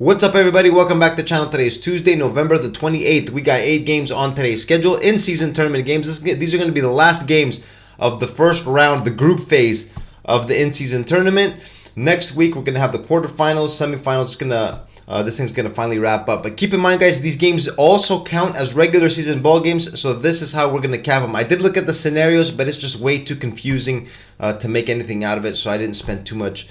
What's up, everybody? Welcome back to the channel. Today is Tuesday, November the 28th. We got 8 games on today's schedule, in-season tournament games. These are going to be the last games of the first round, the group phase of the in-season tournament. Next week, we're going to have the quarterfinals, semifinals. This thing's going to finally wrap up. But keep in mind, guys, these games also count as regular season ball games, so this is how we're going to cap them. I did look at the scenarios, but it's just way too confusing to make anything out of it, so I didn't spend too much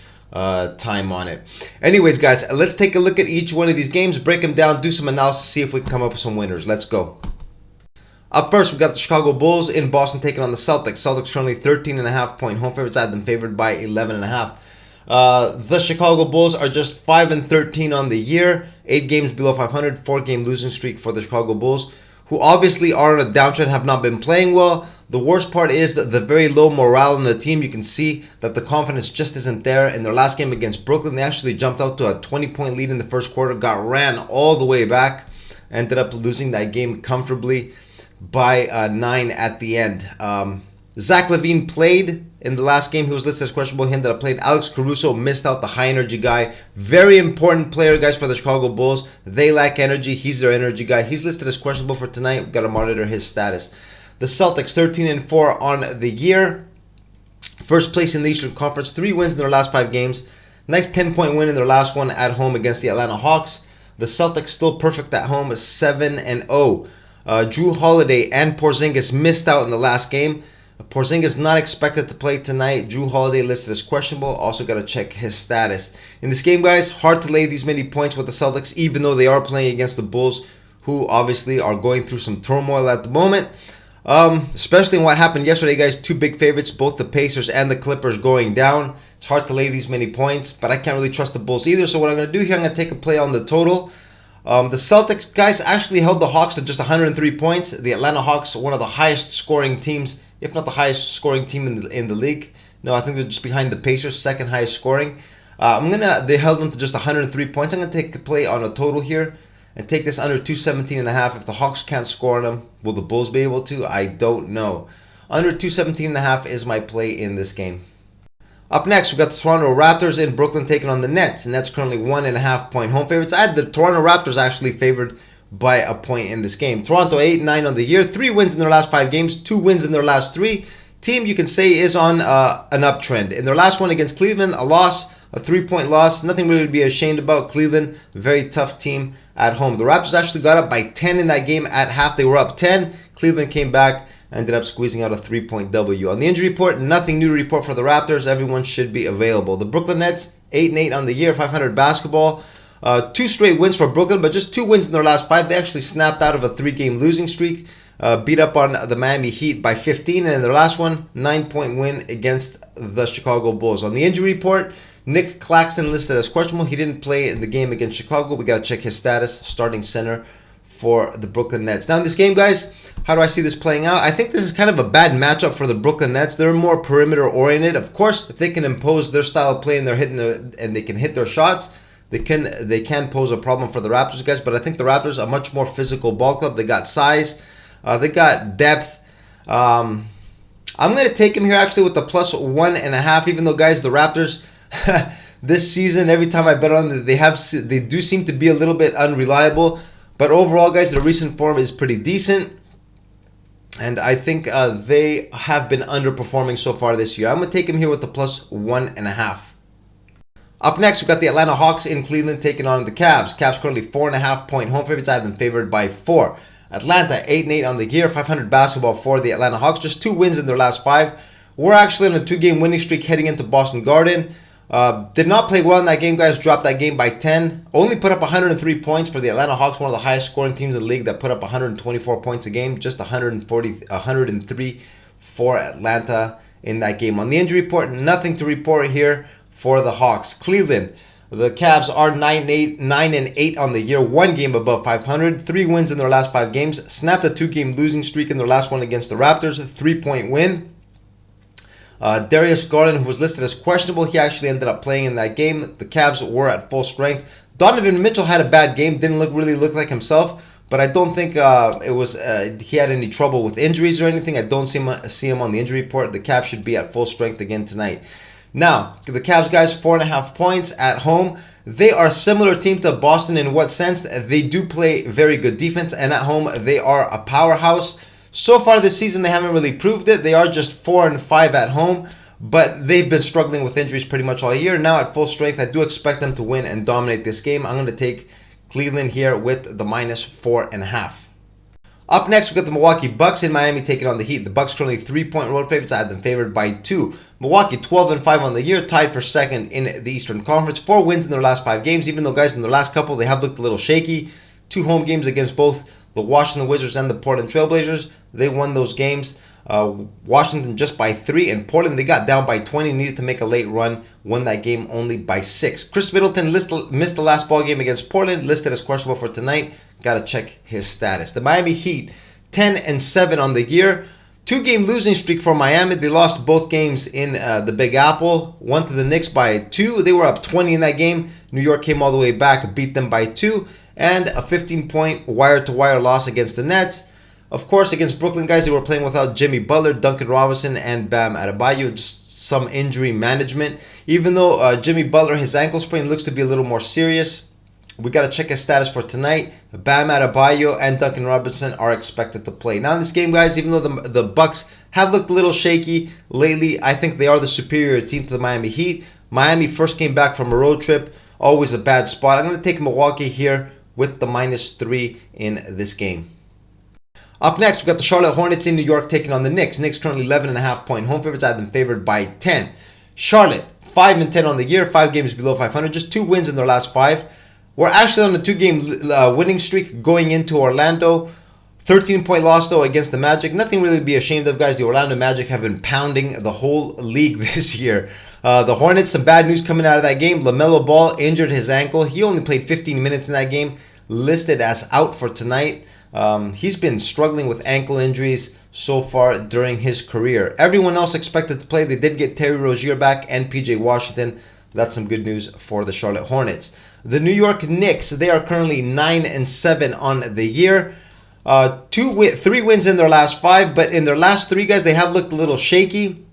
time on it. Anyways, guys, let's take a look at each one of these games, break them down, do some analysis, see if we can come up with some winners. Let's go. Up first, we got the Chicago Bulls in Boston taking on the Celtics. Celtics currently 13.5-point home favorites. I had them favored by 11.5. The Chicago Bulls are just 5-13 on the year, 8 games below 500, 4-game losing streak for the Chicago Bulls, who obviously are on a downtrend, have not been playing well. The worst part is that the very low morale in the team. You can see that the confidence just isn't there. In their last game against Brooklyn, they actually jumped out to a 20-point lead in the first quarter, got ran all the way back, ended up losing that game comfortably by 9 at the end. Zach LaVine played in the last game. He was listed as questionable. He ended up playing. Alex Caruso missed out, the high-energy guy. Very important player, guys, for the Chicago Bulls. They lack energy. He's their energy guy. He's listed as questionable for tonight. We've got to monitor his status. The Celtics 13-4 on the year. First place in the Eastern Conference. 3 wins in their last 5 games. Nice 10-point win in their last one at home against the Atlanta Hawks. The Celtics still perfect at home, 7-0. Drew Holiday and Porzingis missed out in the last game. Porzingis not expected to play tonight. Drew Holiday listed as questionable. Also got to check his status. In this game, guys, hard to lay these many points with the Celtics, even though they are playing against the Bulls, who obviously are going through some turmoil at the moment. Especially in what happened yesterday, guys. 2 big favorites, both the Pacers and the Clippers going down. It's hard to lay these many points, but I can't really trust the Bulls either. So what I'm going to do here, I'm going to take a play on the total. The Celtics, guys, actually held the Hawks to just 103 points. The Atlanta Hawks, one of the highest scoring teams, if not the highest scoring team in the league. No, I think they're just behind the Pacers, second highest scoring. They held them to just 103 points. I'm going to take a play on a total here and take this under 217.5. If the Hawks can't score on them, will the Bulls be able to? I don't know. Under 217.5 is my play in this game. Up next, we got the Toronto Raptors in Brooklyn taking on the Nets. And that's currently 1.5-point home favorites. I had the Toronto Raptors actually favored by a point in this game. Toronto 8-9 on the year. 3 wins in their last 5 games. 2 wins in their last 3. Team, you can say, is on an uptrend. In their last one against Cleveland, a loss, a 3-point loss. Nothing really to be ashamed about. Cleveland, very tough team at home. The Raptors actually got up by 10 in that game at half. They were up 10. Cleveland came back, ended up squeezing out a 3-point W. On the injury report, nothing new to report for the Raptors. Everyone should be available. The Brooklyn Nets, 8-8 on the year, 500 basketball. 2 straight wins for Brooklyn, but just 2 wins in their last 5. They actually snapped out of a 3-game losing streak. Beat up on the Miami Heat by 15, and in their last one, 9-point win against the Chicago Bulls. On the injury report, Nick Claxton listed as questionable. He didn't play in the game against Chicago. We got to check his status, starting center for the Brooklyn Nets. Now in this game, guys, how do I see this playing out? I think this is kind of a bad matchup for the Brooklyn Nets. They're more perimeter oriented. Of course, if they can impose their style of play and they can hit their shots, they can pose a problem for the Raptors, guys. But I think the Raptors are a much more physical ball club. They got size, they got depth. I'm going to take him here actually with the plus 1.5. Even though, guys, the Raptors this season, every time I bet on them, they do seem to be a little bit unreliable. But overall, guys, the recent form is pretty decent. And I think they have been underperforming so far this year. I'm going to take him here with the plus 1.5. Up next, we've got the Atlanta Hawks in Cleveland taking on the Cavs. Cavs currently 4.5-point home favorites. I have them favored by 4. Atlanta 8-8 on the year, 500 basketball for the Atlanta Hawks. Just 2 wins in their last 5. We're actually on a 2-game winning streak heading into Boston Garden. Did not play well in that game, guys. Dropped that game by 10. Only put up 103 points for the Atlanta Hawks, one of the highest scoring teams in the league that put up 124 points a game. Just 103 for Atlanta in that game. On the injury report, nothing to report here for the Hawks. Cleveland, the Cavs are 9-8 on the year, 1 game above 500, 3 wins in their last 5 games. Snapped a 2-game losing streak in their last one against the Raptors, a 3-point win. Darius Garland, who was listed as questionable, he actually ended up playing in that game. The Cavs were at full strength. Donovan Mitchell had a bad game, didn't really look like himself, but I don't think he had any trouble with injuries or anything. I don't see him on the injury report. The Cavs should be at full strength again tonight. Now, the Cavs, guys, 4.5 points at home. They are a similar team to Boston in what sense? They do play very good defense, and at home they are a powerhouse. So far this season they haven't really proved it. They are just 4-5 at home, but they've been struggling with injuries pretty much all year. Now at full strength, I do expect them to win and dominate this game. I'm going to take Cleveland here with the -4.5. Up next, we got the Milwaukee Bucks in Miami taking on the Heat. The Bucks currently 3-point road favorites. I had them favored by 2. Milwaukee 12-5 on the year, tied for second in the Eastern Conference. 4 wins in their last 5 games, even though, guys, in their last couple, they have looked a little shaky. 2 home games against both the Washington Wizards and the Portland Trailblazers. They won those games. Washington just by 3, and Portland, they got down by 20, needed to make a late run, won that game only by 6. Chris Middleton missed the last ball game against Portland, listed as questionable for tonight. Got to check his status. The Miami Heat 10-7 on the year. 2-game losing streak for Miami. They lost both games in the Big Apple. One to the Knicks by 2. They were up 20 in that game. New York came all the way back, beat them by 2. And a 15-point wire-to-wire loss against the Nets. Of course, against Brooklyn, guys, they were playing without Jimmy Butler, Duncan Robinson, and Bam Adebayo. Just some injury management. Even though Jimmy Butler, his ankle sprain looks to be a little more serious, we got to check his status for tonight. Bam Adebayo and Duncan Robinson are expected to play. Now in this game, guys, even though the Bucks have looked a little shaky lately, I think they are the superior team to the Miami Heat. Miami first came back from a road trip. Always a bad spot. I'm going to take Milwaukee here with the -3 in this game. Up next, we got the Charlotte Hornets in New York taking on the Knicks. Knicks currently 11.5-point home favorites. I had them favored by 10. Charlotte 5-10 on the year, 5 games below 500, just 2 wins in their last 5. We're actually on a 2-game winning streak going into Orlando. 13-point loss, though, against the Magic. Nothing really to be ashamed of, guys. The Orlando Magic have been pounding the whole league this year. The Hornets, some bad news coming out of that game. LaMelo Ball injured his ankle. He only played 15 minutes in that game, listed as out for tonight. He's been struggling with ankle injuries so far during his career. Everyone else expected to play. They did get Terry Rozier back and PJ Washington. That's some good news for the Charlotte Hornets. The New York Knicks, they are currently 9-7 on the year. 3 wins in their last 5, but in their last 3, guys, they have looked a little shaky.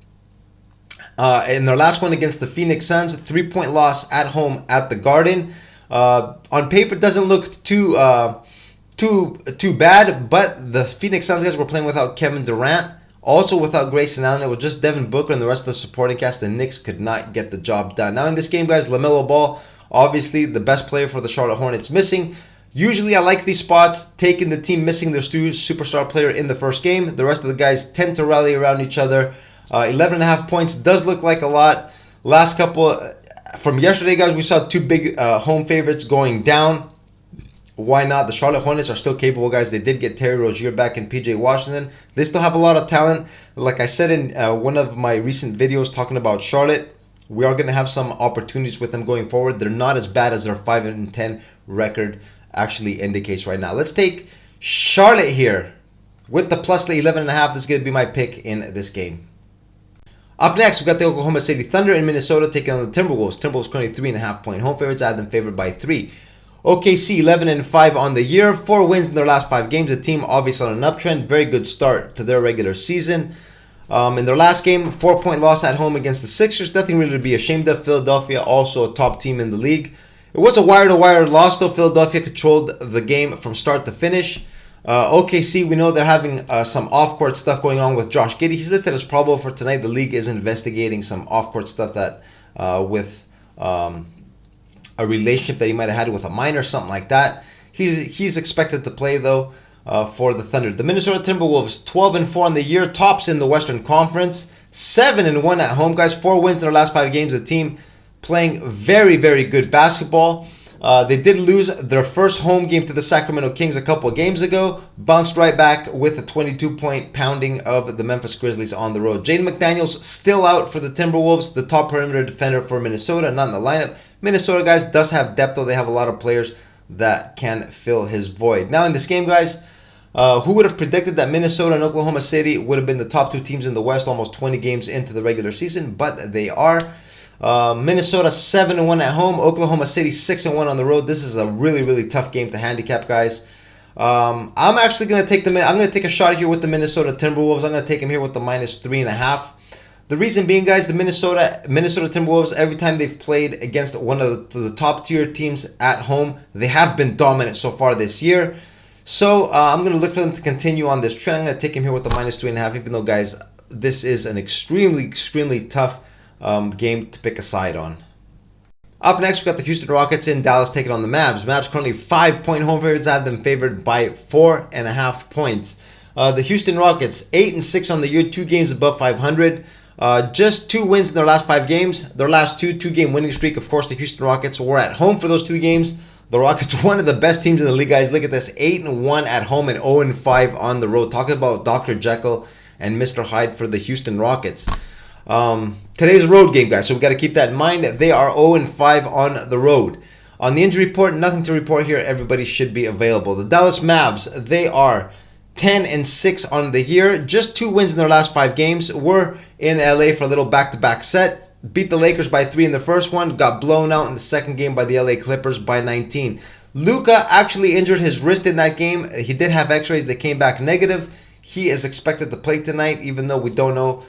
In their last one against the Phoenix Suns, 3-point loss at home at the Garden. On paper, it doesn't look too bad, but the Phoenix Suns, guys, were playing without Kevin Durant, also without Grayson Allen. It was just Devin Booker and the rest of the supporting cast. The Knicks could not get the job done. Now in this game, guys, LaMelo Ball, obviously the best player for the Charlotte Hornets, missing. Usually I like these spots, taking the team missing their superstar player in the first game. The rest of the guys tend to rally around each other. 11.5 points does look like a lot. Last couple, from yesterday, guys, we saw 2 big home favorites going down. Why not? The Charlotte Hornets are still capable, guys. They did get Terry Rozier back and PJ Washington. They still have a lot of talent. Like I said in one of my recent videos talking about Charlotte, we are going to have some opportunities with them going forward. They're not as bad as their 5-10 record actually indicates right now. Let's take Charlotte here with the plus 11.5. This is going to be my pick in this game. Up next, we got the Oklahoma City Thunder in Minnesota taking on the Timberwolves. Timberwolves currently 3.5-point home favorites. I had them favored by 3. OKC 11-5 on the year, 4 wins in their last 5 games. The team obviously on an uptrend. Very good start to their regular season. In their last game, 4-point loss at home against the Sixers. Nothing really to be ashamed of. Philadelphia, also a top team in the league. It was a wire-to-wire loss, though. Philadelphia controlled the game from start to finish. OKC, we know they're having some off-court stuff going on with Josh Giddey. He's listed as probable for tonight. The league is investigating some off-court stuff that with a relationship that he might have had with a minor, something like that. He's expected to play, though, for the Thunder. The Minnesota Timberwolves, 12-4 on the year, tops in the Western Conference, 7-1 at home, guys. 4 wins in their last 5 games. The team playing very, very good basketball. They did lose their first home game to the Sacramento Kings a couple of games ago. Bounced right back with a 22-point pounding of the Memphis Grizzlies on the road. Jaden McDaniels still out for the Timberwolves, the top perimeter defender for Minnesota, not in the lineup. Minnesota, guys, does have depth, though. They have a lot of players that can fill his void. Now in this game, guys, who would have predicted that Minnesota and Oklahoma City would have been the top 2 teams in the West almost 20 games into the regular season? But they are. Minnesota 7-1 at home. Oklahoma City 6-1 on the road. This is a really, really tough game to handicap, guys. I'm actually going to take I'm going to take a shot here with the Minnesota Timberwolves. I'm going to take them here with the -3.5. The reason being, guys, the Minnesota Timberwolves, every time they've played against one of the top tier teams at home, they have been dominant so far this year. So I'm going to look for them to continue on this trend. I'm going to take him here with the -3.5, even though, guys, this is an extremely tough game to pick a side on. Up next, we've got the Houston Rockets in Dallas taking on the Mavs. Mavs currently 5-point home favorites. I had them favored by 4.5 points. The Houston Rockets, 8-6 on the year, 2 games above 500. Just 2 wins in their last 5 games. Their last two-game winning streak, of course, the Houston Rockets were at home for those 2 games. The Rockets, one of the best teams in the league, guys. Look at this, 8-1 at home and 0-5 on the road. Talk about Dr. Jekyll and Mr. Hyde for the Houston Rockets. Today's a road game, guys, so we got to keep that in mind. They are 0-5 on the road. On the injury report, nothing to report here. Everybody should be available. The Dallas Mavs, they are 10-6 on the year. Just 2 wins in their last 5 games. We're in LA for a little back-to-back set. Beat the Lakers by 3 in the first one. Got blown out in the second game by the LA Clippers by 19. Luka actually injured his wrist in that game. He did have x-rays. They came back negative. He is expected to play tonight, even though we don't know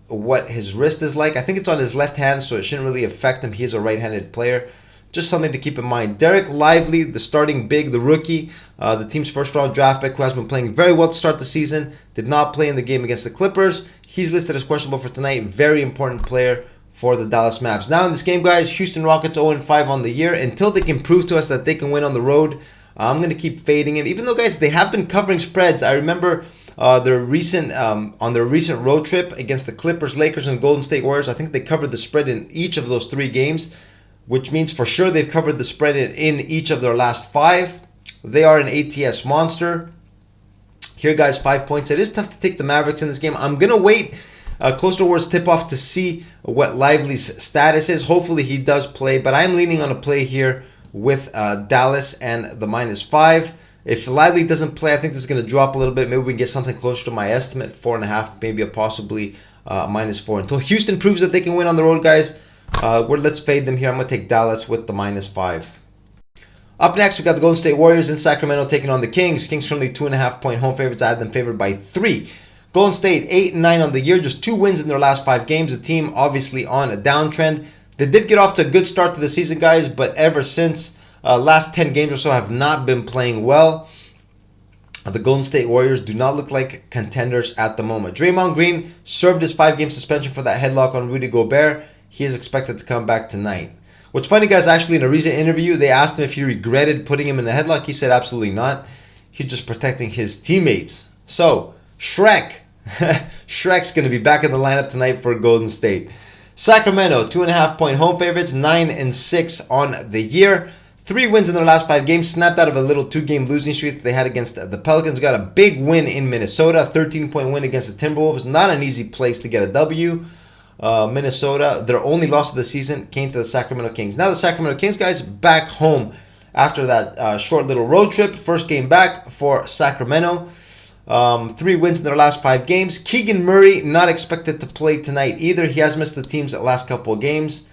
what his wrist is like. I think it's on his left hand, so it shouldn't really affect him. He is a right-handed player. Just something to keep in mind. Derek Lively, the starting big, the rookie, the team's first-round draft pick, who has been playing very well to start the season, did not play in the game against the Clippers. He's listed as questionable for tonight. Very important player for the Dallas Mavs. Now in this game, guys, Houston Rockets 0-5 on the year. Until they can prove to us that they can win on the road, I'm going to keep fading him. Even though, guys, they have been covering spreads. I remember on their recent road trip against the Clippers, Lakers, and Golden State Warriors, I think they covered the spread in each of those 3 games, which means for sure they've covered the spread in each of their last 5. They are an ATS monster. Here, guys, 5 points. It is tough to take the Mavericks in this game. I'm going to wait close towards tip-off to see what Lively's status is. Hopefully he does play, but I'm leaning on a play here with Dallas and the -5. If Lively doesn't play, I think this is going to drop a little bit. Maybe we can get something closer to my estimate, 4.5, maybe a possibly -4. Until Houston proves that they can win on the road, guys, let's fade them here. I'm going to take Dallas with the -5. Up next, we got the Golden State Warriors in Sacramento taking on the Kings. Kings currently 2.5-point home favorites. I had them favored by 3. Golden State 8-9 on the year, just 2 wins in their last 5 games. The team obviously on a downtrend. They did get off to a good start to the season, guys, but ever since last 10 games or so have not been playing well. The Golden State Warriors do not look like contenders at the moment. Draymond Green served his 5-game suspension for that headlock on Rudy Gobert. He is expected to come back tonight. What's funny, guys, actually in a recent interview, they asked him if he regretted putting him in a headlock. He said absolutely not. He's just protecting his teammates. So, Shrek's going to be back in the lineup tonight for Golden State. Sacramento, 2.5-point home favorites, 9-6 on the year. 3 wins in their last 5 games, snapped out of a little 2-game losing streak that they had against the Pelicans. Got a big win in Minnesota, 13-point win against the Timberwolves. Not an easy place to get a W. Minnesota, their only loss of the season came to the Sacramento Kings. Now the Sacramento Kings, guys, back home after that short little road trip. First game back for Sacramento. 3 wins in their last 5 games. Keegan Murray not expected to play tonight either. He has missed the team's last couple of games.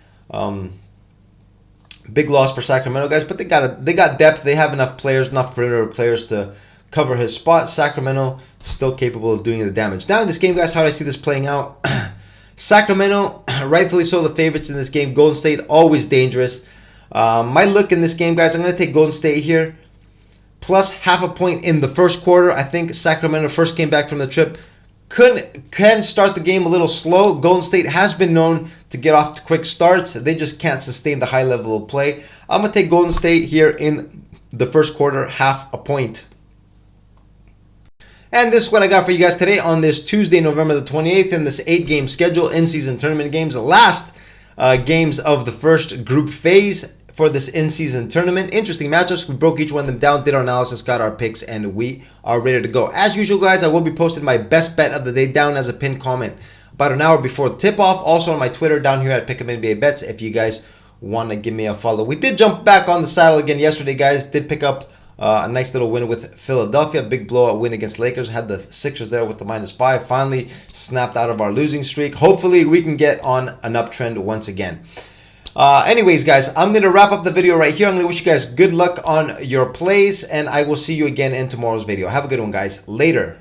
Big loss for Sacramento, guys, but they got depth. They have enough players, enough perimeter players to cover his spot. Sacramento still capable of doing the damage. Now in this game, guys, how do I see this playing out? Sacramento, rightfully so, the favorites in this game. Golden State, always dangerous. My look in this game, guys, I'm going to take Golden State here. Plus 0.5 point in the first quarter. I think Sacramento first came back from the trip. Can start the game a little slow. Golden State has been known to get off to quick starts. They just can't sustain the high level of play. I'm going to take Golden State here in the first quarter, 0.5 point. And this is what I got for you guys today on this Tuesday, November the 28th, in this 8-game schedule, in-season tournament games. The last games of the first group phase for this in-season tournament. Interesting matchups. We broke each one of them down, did our analysis, got our picks, and we are ready to go. As usual, guys, I will be posting my best bet of the day down as a pinned comment about an hour before tip-off. Also on my Twitter down here at Pick'em NBA Bets if you guys want to give me a follow. We did jump back on the saddle again yesterday, guys. Did pick up a nice little win with Philadelphia. Big blowout win against Lakers. Had the Sixers there with the -5. Finally snapped out of our losing streak. Hopefully we can get on an uptrend once again. Anyways, guys, I'm going to wrap up the video right here. I'm going to wish you guys good luck on your plays, and I will see you again in tomorrow's video. Have a good one, guys. Later.